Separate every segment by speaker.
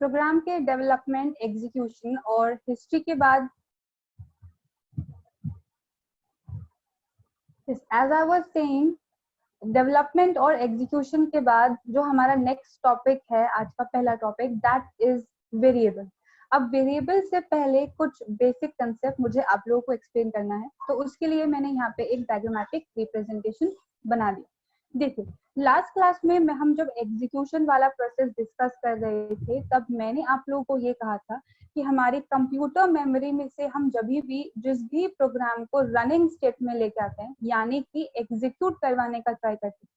Speaker 1: Programme के development, execution और history के बाद as I was saying, development और एग्जीक्यूशन के बाद जो हमारा नेक्स्ट टॉपिक है, आज का पहला टॉपिक, दैट इज वेरिएबल। अब वेरिएबल से पहले कुछ बेसिक कंसेप्ट मुझे आप लोगों को एक्सप्लेन करना है, तो उसके लिए मैंने यहाँ पे एक डायग्रामेटिक रिप्रेजेंटेशन बना दी। देखिए, लास्ट क्लास में हम जब एग्जीक्यूशन वाला प्रोसेस डिस्कस कर रहे थे, तब मैंने आप लोगों को ये कहा था कि हमारी कंप्यूटर मेमोरी में से हम जब भी जिस भी प्रोग्राम को रनिंग स्टेट में लेके आते हैं, यानी कि एग्जीक्यूट करवाने का ट्राई करते हैं,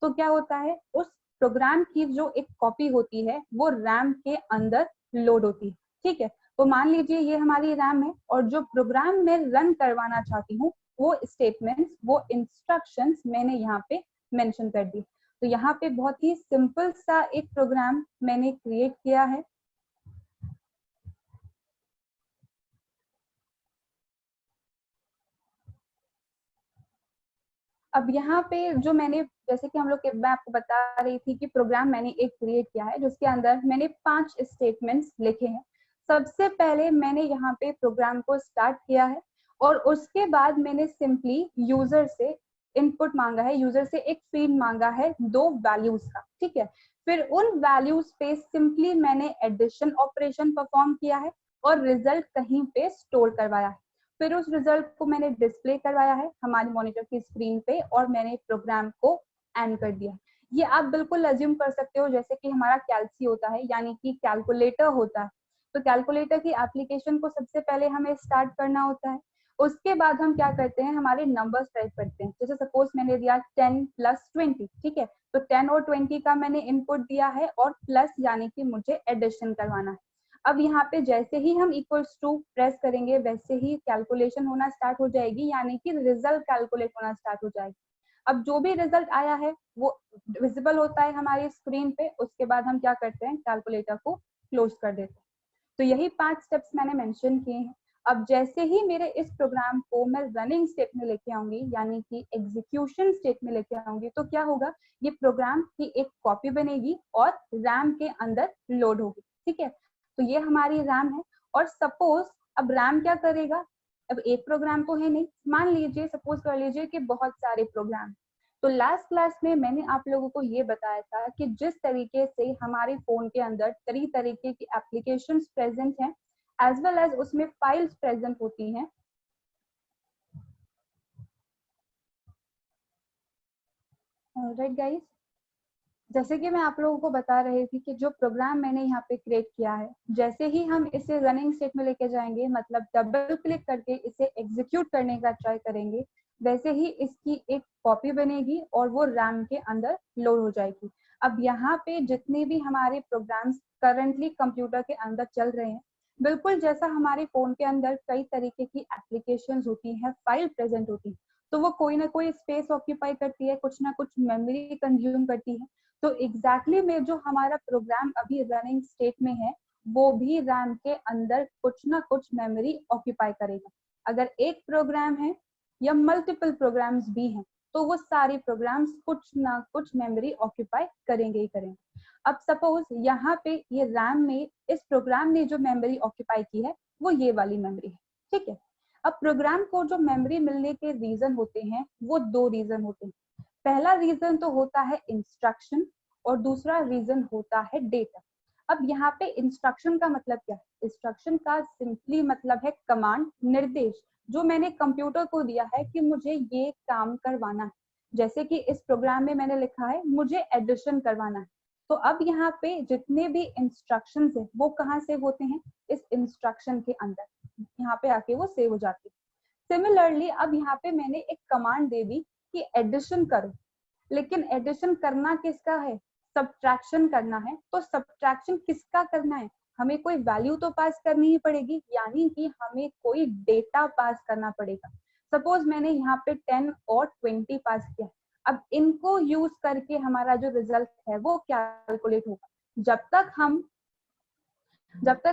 Speaker 1: तो क्या होता है, उस प्रोग्राम की जो एक कॉपी होती है वो रैम के अंदर लोड होती है। ठीक है, तो मान लीजिए ये हमारी रैम है और जो प्रोग्राम में रन करवाना चाहती हूँ वो स्टेटमेंट्स, वो इंस्ट्रक्शंस मैंने यहाँ पे मेंशन कर दी। तो यहाँ पे बहुत ही सिंपल सा एक प्रोग्राम मैंने क्रिएट किया है। अब यहाँ पे जो मैंने, जैसे कि हम लोग के, मैं आपको बता रही थी कि प्रोग्राम मैंने एक क्रिएट किया है जिसके अंदर मैंने 5 स्टेटमेंट्स लिखे हैं। सबसे पहले मैंने यहाँ पे प्रोग्राम को स्टार्ट किया है और उसके बाद मैंने सिंपली यूजर से इनपुट मांगा है, यूजर से एक फील्ड मांगा है 2 वैल्यूज का। ठीक है, फिर उन वैल्यूज पे सिंपली मैंने एडिशन ऑपरेशन परफॉर्म किया है और रिजल्ट कहीं पे स्टोर करवाया है। फिर उस रिजल्ट को मैंने डिस्प्ले करवाया है हमारी मॉनिटर की स्क्रीन पे और मैंने प्रोग्राम को एंड कर दिया। ये आप बिल्कुल अज्यूम कर सकते हो जैसे कि हमारा कैलसी होता है, यानी कि कैलकुलेटर होता है। तो कैलकुलेटर की एप्लीकेशन को सबसे पहले हमें स्टार्ट करना होता है, उसके बाद हम क्या करते हैं, हमारे नंबर्स टाइप करते हैं। जैसे सपोज मैंने दिया 10 + 20, ठीक है, तो 10 और 20 का मैंने इनपुट दिया है और प्लस यानी कि मुझे एडिशन करवाना है। अब यहाँ पे जैसे ही हम इक्वल्स टू प्रेस करेंगे वैसे ही कैलकुलेशन होना स्टार्ट हो जाएगी, यानी कि रिजल्ट कैलकुलेट होना स्टार्ट हो जाएगी। अब जो भी रिजल्ट आया है वो विजिबल होता है हमारी स्क्रीन पे, उसके बाद हम क्या करते हैं, कैलकुलेटर को क्लोज कर देते हैं। तो यही 5 स्टेप्स मैंने मेंशन किए हैं। अब जैसे ही मेरे इस प्रोग्राम को मैं रनिंग स्टेट में लेके आऊंगी, यानी कि एग्जीक्यूशन स्टेट में लेके आऊंगी, तो क्या होगा, ये प्रोग्राम की एक कॉपी बनेगी और रैम के अंदर लोड होगी। ठीक है, तो ये हमारी रैम है। और सपोज अब रैम क्या करेगा, अब एक प्रोग्राम तो है नहीं, मान लीजिए, सपोज कर लीजिए कि बहुत सारे प्रोग्राम। तो लास्ट क्लास में मैंने आप लोगों को ये बताया था कि जिस तरीके से हमारे फोन के अंदर कई तरीके की एप्लीकेशंस प्रेजेंट हैं, एज वेल एज उसमें फाइल्स प्रेजेंट होती हैं। राइट गाइस, जैसे कि मैं आप लोगों को बता रही थी कि जो प्रोग्राम मैंने यहाँ पे क्रिएट किया है, जैसे ही हम इसे रनिंग स्टेट में लेके जाएंगे, मतलब डबल क्लिक करके इसे एग्जीक्यूट करने का ट्राई करेंगे, वैसे ही इसकी एक कॉपी बनेगी और वो रैम के अंदर लोड हो जाएगी। अब यहाँ पे जितने भी हमारे प्रोग्राम्स करंटली कंप्यूटर के अंदर चल रहे हैं, बिल्कुल जैसा हमारे फोन के अंदर कई तरीके की एप्लीकेशंस होती है, फाइल प्रेजेंट होती है, तो वो कोई ना कोई स्पेस ऑक्यूपाई करती है, कुछ ना कुछ मेमोरी कंज्यूम करती है। तो एग्जैक्टली में जो हमारा प्रोग्राम अभी रनिंग स्टेट में है, वो भी रैम के अंदर कुछ ना कुछ मेमोरी ऑक्यूपाई करेगा। अगर एक प्रोग्राम है या मल्टीपल प्रोग्राम्स भी हैं, तो वो सारे प्रोग्राम्स कुछ ना कुछ मेमोरी ऑक्यूपाई करेंगे ही करेंगे। अब सपोज यहाँ पे ये रैम में इस प्रोग्राम ने जो मेमोरी ऑक्यूपाई की है वो ये वाली मेमोरी है। ठीक है, अब प्रोग्राम को जो मेमोरी मिलने के रीजन होते हैं वो 2 रीजन होते हैं। पहला रीजन तो होता है इंस्ट्रक्शन और दूसरा रीजन होता है डेटा। अब यहाँ पे इंस्ट्रक्शन का मतलब क्या है, इंस्ट्रक्शन का सिंपली मतलब है कमांड, निर्देश, जो मैंने कंप्यूटर को दिया है कि मुझे ये काम करवाना है। जैसे कि इस प्रोग्राम में मैंने लिखा है मुझे एडिशन करवाना है, तो अब यहाँ पे जितने भी इंस्ट्रक्शंस है वो कहाँ सेव होते हैं, इस इंस्ट्रक्शन के अंदर, यहाँ पे आके वो सेव हो जाते हैं। सिमिलरली अब यहाँ पे मैंने एक कमांड दे दी कि एडिशन करो, लेकिन एडिशन करना किसका है, सब्ट्रैक्शन करना है। तो सब्ट्रैक्शन किसका करना है, हमें कोई वैल्यू तो पास करनी ही पड़ेगी, यानी कि हमें कोई डेटा पास करना पड़ेगा। सपोज मैंने यहाँ पे 10 और 20 पास किया, अब इनको यूज करके हमारा जो रिजल्ट है वो कैलकुलेट होगा। जब तक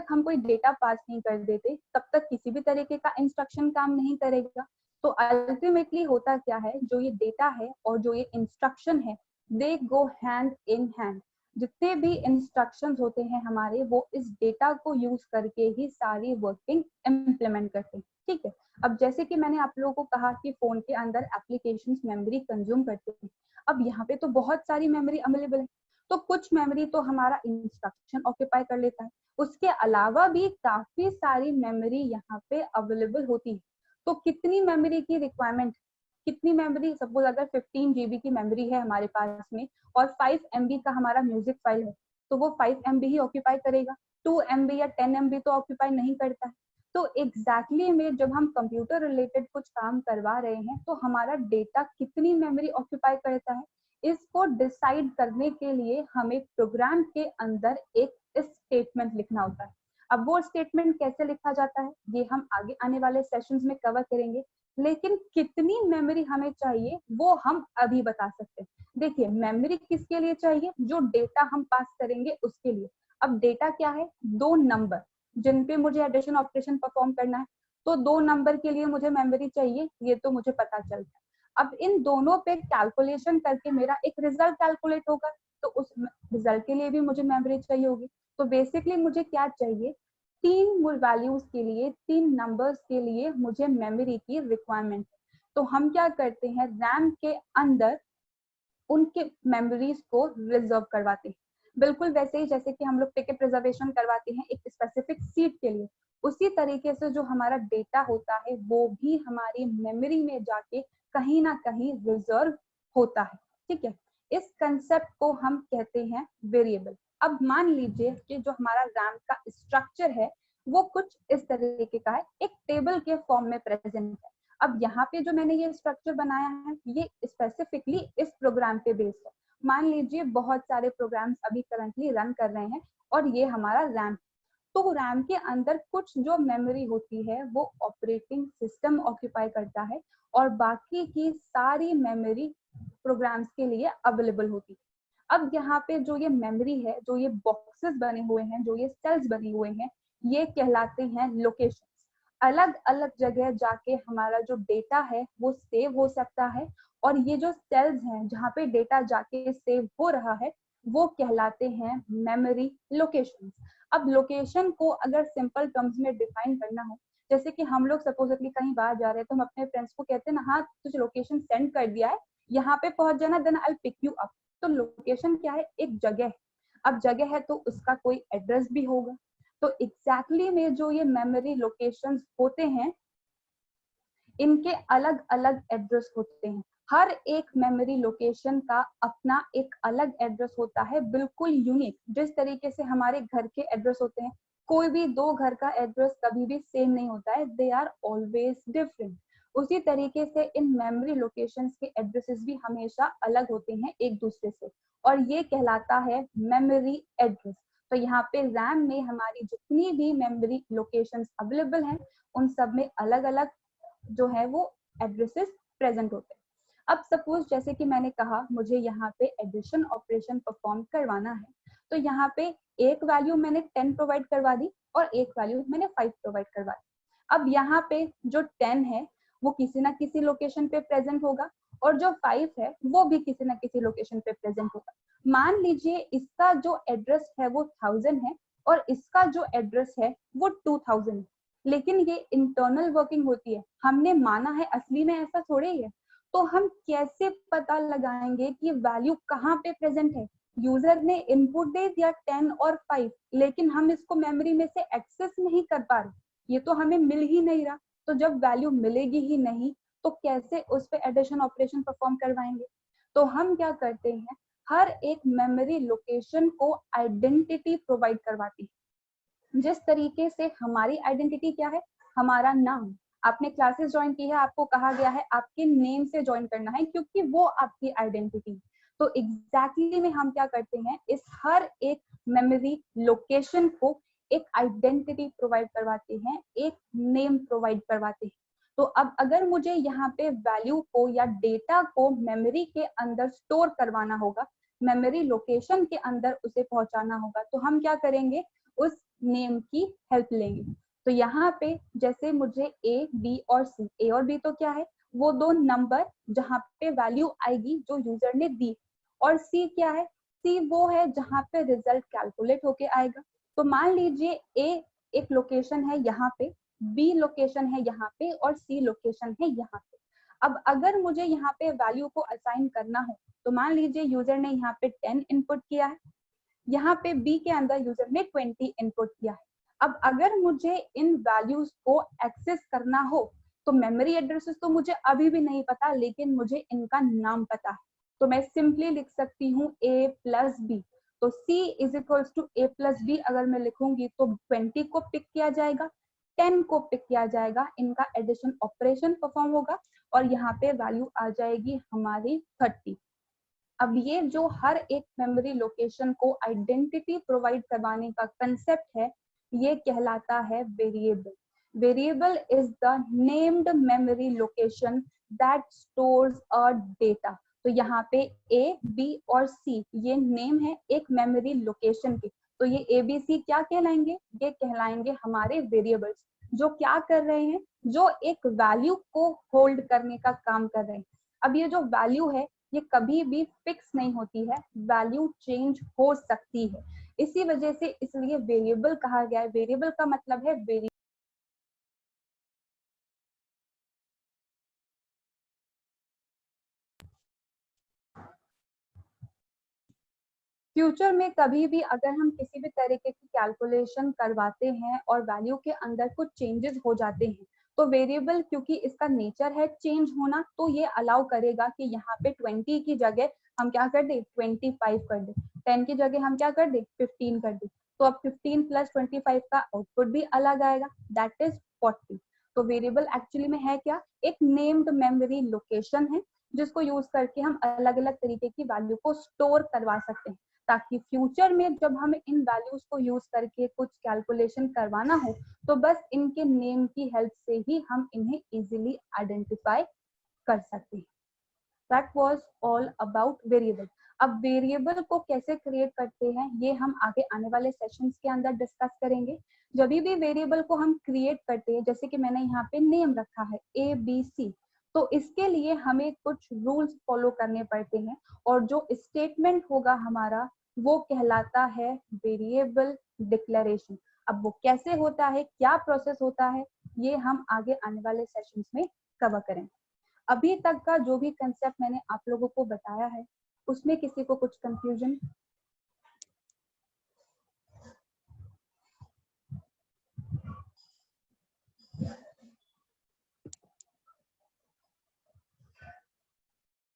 Speaker 1: हम कोई डेटा पास नहीं कर देते तब तक किसी भी तरीके का इंस्ट्रक्शन काम नहीं करेगा। तो अल्टीमेटली होता क्या है, जो ये डेटा है और जो ये इंस्ट्रक्शन है, दे गो हैंड इन हैंड। जितने भी इंस्ट्रक्शंस होते हैं हमारे, वो इस डेटा को यूज करके ही सारी वर्किंग इम्प्लीमेंट करते हैं, ठीक है। अब जैसे कि मैंने आप लोगों को कहा कि फोन के अंदर एप्लीकेशंस मेमोरी कंज्यूम करते हैं, अब यहाँ पे तो बहुत सारी मेमोरी अवेलेबल है, तो कुछ मेमोरी तो हमारा इंस्ट्रक्शन ऑक्यूपाई कर लेता है, उसके अलावा भी काफी सारी मेमोरी यहाँ पे अवेलेबल होती है। तो कितनी मेमोरी की रिक्वायरमेंट, कितनी मेमोरी, सपोज अगर 15 GB की मेमोरी है हमारे पास में और 5 MB का हमारा म्यूजिक फाइल है, तो वो 5 MB ही ऑक्यूपाई करेगा, 2 MB या 10 MB तो ऑक्यूपाई नहीं करता है। तो एग्जैक्टली में जब हम कंप्यूटर रिलेटेड कुछ काम करवा रहे हैं तो हमारा डेटा कितनी मेमोरी ऑक्यूपाई करता है, इसको डिसाइड करने के लिए हमें प्रोग्राम के अंदर एक स्टेटमेंट लिखना होता है। अब वो स्टेटमेंट कैसे लिखा जाता है ये हम आगे आने वाले सेशंस में कवर करेंगे, लेकिन कितनी मेमोरी हमें चाहिए वो हम अभी बता सकते हैं। देखिए मेमोरी किसके लिए चाहिए, जो डेटा हम पास करेंगे उसके लिए। अब डेटा क्या है, दो नंबर जिन पे मुझे एडिशन ऑपरेशन परफॉर्म करना है, तो दो नंबर के लिए मुझे मेमोरी चाहिए, ये तो मुझे पता चलता है। अब इन दोनों पे कैलकुलेशन करके मेरा एक रिजल्ट कैलकुलेट होगा, तो उस रिजल्ट के लिए भी मुझे मेमोरी चाहिए होगी। तो बेसिकली मुझे क्या चाहिए, तीन वैल्यूज के लिए, तीन नंबर्स के लिए मुझे मेमोरी की रिक्वायरमेंट है। तो हम क्या करते हैं, रैम के अंदर उनके मेमोरीज को रिजर्व करवाते हैं, बिल्कुल वैसे ही जैसे कि हम लोग टिकट रिजर्वेशन करवाते हैं एक स्पेसिफिक सीट के लिए, उसी तरीके से जो हमारा डेटा होता है वो भी हमारी मेमोरी में जाके कहीं ना कहीं रिजर्व होता है, ठीक है। इस कंसेप्ट को हम कहते हैं वेरिएबल। अब मान लीजिए कि जो हमारा रैम का स्ट्रक्चर है वो कुछ इस तरीके का है, एक टेबल के फॉर्म में प्रेजेंट है। अब यहाँ पे जो मैंने ये स्ट्रक्चर बनाया है ये स्पेसिफिकली इस प्रोग्राम पे बेस्ड है। मान लीजिए बहुत सारे प्रोग्राम्स अभी करंटली रन कर रहे हैं और ये हमारा रैम, तो रैम के अंदर कुछ जो मेमोरी होती है वो ऑपरेटिंग सिस्टम ऑक्यूपाई करता है और बाकी की सारी मेमोरी प्रोग्राम्स के लिए अवेलेबल होती है। अब यहाँ पे जो ये मेमोरी है, जो ये बॉक्सेस बने हुए हैं, जो ये सेल्स बने हुए हैं, ये कहलाते हैं लोकेशन। अलग अलग जगह जाके हमारा जो डेटा है वो सेव हो सकता है, और ये जो सेल्स हैं जहाँ पे डेटा जाके सेव हो रहा है वो कहलाते हैं मेमोरी लोकेशन। अब लोकेशन को अगर सिंपल टर्म्स में डिफाइन करना हो, जैसे कि हम लोग सपोजिटली कहीं बाहर जा रहे हैं तो हम अपने फ्रेंड्स को कहते हैं ना, हाँ तुझे लोकेशन सेंड कर दिया है, यहाँ पे पहुंच जाना, then I pick you up. तो लोकेशन क्या है, एक जगह है। अब जगह है तो उसका कोई एड्रेस भी होगा। तो एग्जैक्टली में जो ये मेमोरी लोकेशंस होते हैं इनके अलग अलग एड्रेस होते हैं। हर एक मेमोरी लोकेशन का अपना एक अलग एड्रेस होता है, बिल्कुल यूनिक। जिस तरीके से हमारे घर के एड्रेस होते हैं, कोई भी दो घर का एड्रेस कभी भी सेम नहीं होता है, दे आर ऑलवेज डिफरेंट। उसी तरीके से इन मेमोरी लोकेशंस के एड्रेसेस भी हमेशा अलग होते हैं एक दूसरे से, और ये कहलाता है मेमोरी एड्रेस। तो यहाँ पे रैम में हमारी जितनी भी मेमोरी लोकेशंस अवेलेबल हैं उन सब में अलग अलग जो है वो एड्रेसेस प्रेजेंट होते हैं। अब सपोज जैसे कि मैंने कहा मुझे यहाँ पे एडिशन ऑपरेशन परफॉर्म करवाना है, तो यहाँ पे एक वैल्यू मैंने 10 प्रोवाइड करवा दी और एक वैल्यू मैंने 5 प्रोवाइड करवा दी। अब यहाँ पे जो 10 है वो किसी ना किसी लोकेशन पे प्रेजेंट होगा और जो 5 है वो भी किसी ना किसी लोकेशन पे प्रेजेंट होगा। मान लीजिए इसका जो एड्रेस है वो 1000 है और इसका जो एड्रेस है वो 2000 है, लेकिन ये इंटरनल वर्किंग होती है, हमने माना है, असली में ऐसा थोड़े ही है। तो हम कैसे पता लगाएंगे कि वैल्यू कहाँ पे प्रेजेंट है? यूजर ने इनपुट दे दिया 10 और 5, लेकिन हम इसको मेमोरी में से एक्सेस नहीं कर पा रहे, ये तो हमें मिल ही नहीं रहा। तो जब वैल्यू मिलेगी ही नहीं तो कैसे उस पे एडिशन ऑपरेशन परफॉर्म करवाएंगे? तो हम क्या करते हैं, हर एक मेमोरी लोकेशन को आइडेंटिटी प्रोवाइड करवाती है। जिस तरीके से हमारी आइडेंटिटी क्या है, हमारा नाम। आपने क्लासेस ज्वाइन की है, आपको कहा गया है आपके नेम से ज्वाइन करना है क्योंकि वो आपकी आइडेंटिटी। तो एग्जैक्टली में हम क्या करते हैं, इस हर एक मेमोरी लोकेशन को एक आइडेंटिटी प्रोवाइड करवाते हैं, एक नेम प्रोवाइड करवाते हैं। तो अब अगर मुझे यहाँ पे वैल्यू को या डेटा को मेमोरी के अंदर स्टोर करवाना होगा, मेमोरी लोकेशन के अंदर उसे पहुंचाना होगा, तो हम क्या करेंगे, उस नेम की हेल्प लेंगे। तो यहाँ पे जैसे मुझे ए, बी और सी, ए और बी तो क्या है, वो दो नंबर जहाँ पे वैल्यू आएगी जो यूजर ने दी, और सी क्या है, सी वो है जहाँ पे रिजल्ट कैलकुलेट होके आएगा। तो मान लीजिए ए एक लोकेशन है यहाँ पे, बी लोकेशन है यहाँ पे और सी लोकेशन है यहाँ पे। अब अगर मुझे यहाँ पे वैल्यू को असाइन करना हो तो मान लीजिए यूजर ने यहाँ पे 10 इनपुट किया है, यहाँ पे बी के अंदर यूजर ने 20 इनपुट किया है। अब अगर मुझे इन वैल्यूज को एक्सेस करना हो तो मेमोरी एड्रेसेस तो मुझे अभी भी नहीं पता, लेकिन मुझे इनका नाम पता है। तो मैं सिंपली लिख सकती हूँ a प्लस बी। तो c is equals to a plus B अगर मैं लिखूंगी तो 20 को पिक किया जाएगा, 10 को पिक किया जाएगा, इनका एडिशन ऑपरेशन परफॉर्म होगा और यहाँ पे वैल्यू आ जाएगी हमारी 30। अब ये जो हर एक मेमोरी लोकेशन को आइडेंटिटी प्रोवाइड करवाने का कंसेप्ट है, ये कहलाता है variable. Variable is the named memory location that stores a data. तो यहाँ पे ए, बी और सी ये नेम है एक मेमोरी लोकेशन के। तो ये ए, बी, सी क्या कहलाएंगे? ये कहलाएंगे हमारे वेरिएबल्स, जो क्या कर रहे हैं, जो एक वैल्यू को होल्ड करने का काम कर रहे हैं। अब ये जो वैल्यू है ये कभी भी फिक्स नहीं होती है, वैल्यू चेंज हो सकती है। इसी वजह से इसलिए वेरिएबल कहा गया है। वेरिएबल का मतलब है फ्यूचर में कभी भी अगर हम किसी भी तरीके की कैलकुलेशन करवाते हैं और वैल्यू के अंदर कुछ चेंजेस हो जाते हैं तो वेरिएबल क्योंकि इसका नेचर है चेंज होना, तो ये अलाउ करेगा कि यहाँ पे 20 की जगह हम क्या कर दे, 25 कर दे, 10 की जगह हम क्या कर दे, 15 कर दे। तो अब 15 प्लस 25 का आउटपुट भी अलग आएगा, दैट इज 40। तो वेरिएबल एक्चुअली में है क्या, एक नेम्ड मेमोरी लोकेशन है जिसको यूज करके हम अलग अलग तरीके की वैल्यू को स्टोर करवा सकते हैं, ताकि फ्यूचर में जब हमें इन वैल्यूज को यूज करके कुछ कैलकुलेशन करवाना हो तो बस इनके नेम की हेल्प से ही हम इन्हें इजीली आइडेंटिफाई कर सकते हैं। That was all about variable. अब वेरिएबल को कैसे क्रिएट करते हैं ये हम आगे आने वाले सेशंस के अंदर डिस्कस करेंगे। जब भी वेरिएबल को हम क्रिएट करते हैं, जैसे कि मैंने यहाँ पे नेम रखा है ABC, तो इसके लिए हमें कुछ रूल्स फॉलो करने पड़ते हैं और जो स्टेटमेंट होगा हमारा वो कहलाता है वेरिएबल डिक्लेरेशन। अब वो कैसे होता है, क्या प्रोसेस होता है, ये हम आगे आने वाले सेशंस में कवर करेंगे। अभी तक का जो भी कंसेप्ट मैंने आप लोगों को बताया है उसमें किसी को कुछ कंफ्यूजन